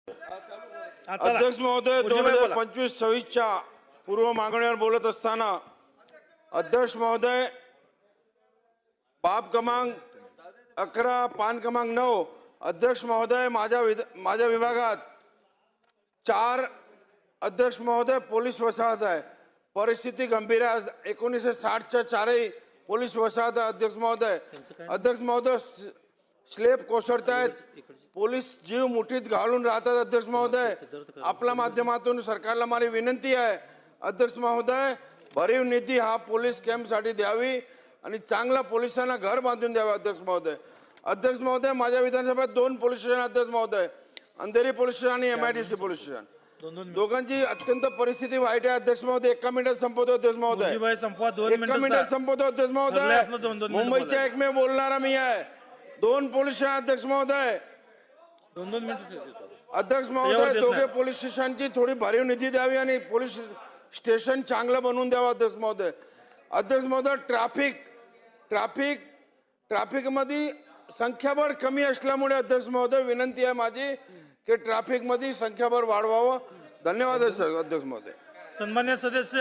अध्यक्ष महोदय 2025-26च्या पूर्व मागणीवर बोलत असताना अध्यक्ष महोदय बाब क्रमांक 11 पान क्रमांक 9 अध्यक्ष महोदय माझ्या विभागात 4 अध्यक्ष महोदय पोलीस वसाहत आहे. परिस्थिती गंभीर आहे. 1960च्या 4ही पोलीस वसाहत आहे. अध्यक्ष महोदय स्लेब कोसळतायत. पोलीस जीव मुठीत घालून राहतात. अध्यक्ष महोदय आपल्या माध्यमातून सरकारला माझी विनंती आहे. अध्यक्ष महोदय भरीव निधी हा पोलीस कॅम्पसाठी द्यावी आणि चांगला पोलिसांना घर बांधून द्यावे. अध्यक्ष महोदय माझ्या विधानसभेत 2 पोलीस स्टेशन. अध्यक्ष महोदय अंधेरी पोलीस स्टेशन आणि MIDC पोलीस स्टेशन दोघांची अत्यंत परिस्थिती वाईट आहे. अध्यक्ष महोदय 1 मिनिटात संपवतो. अध्यक्ष महोदय 1 मिनिटात संपवतो. अध्यक्ष महोदय मुंबईच्या एकमेव बोलणारा मी आहे. 2 पोलीस स्टेशन. अध्यक्ष महोदय 2 मिनिट. अध्यक्ष महोदय दोघे पोलीस स्टेशनची थोडी भरीव निधी द्यावी आणि पोलीस स्टेशन चांगलं बनवून द्यावं. अध्यक्ष महोदय ट्रॅफिक मध्ये संख्याबळ कमी असल्यामुळे अध्यक्ष महोदय विनंती आहे माझी की ट्रॅफिक मध्ये संख्याबळ वाढवावं. धन्यवाद अध्यक्ष महोदय. सन्मान्य सदस्य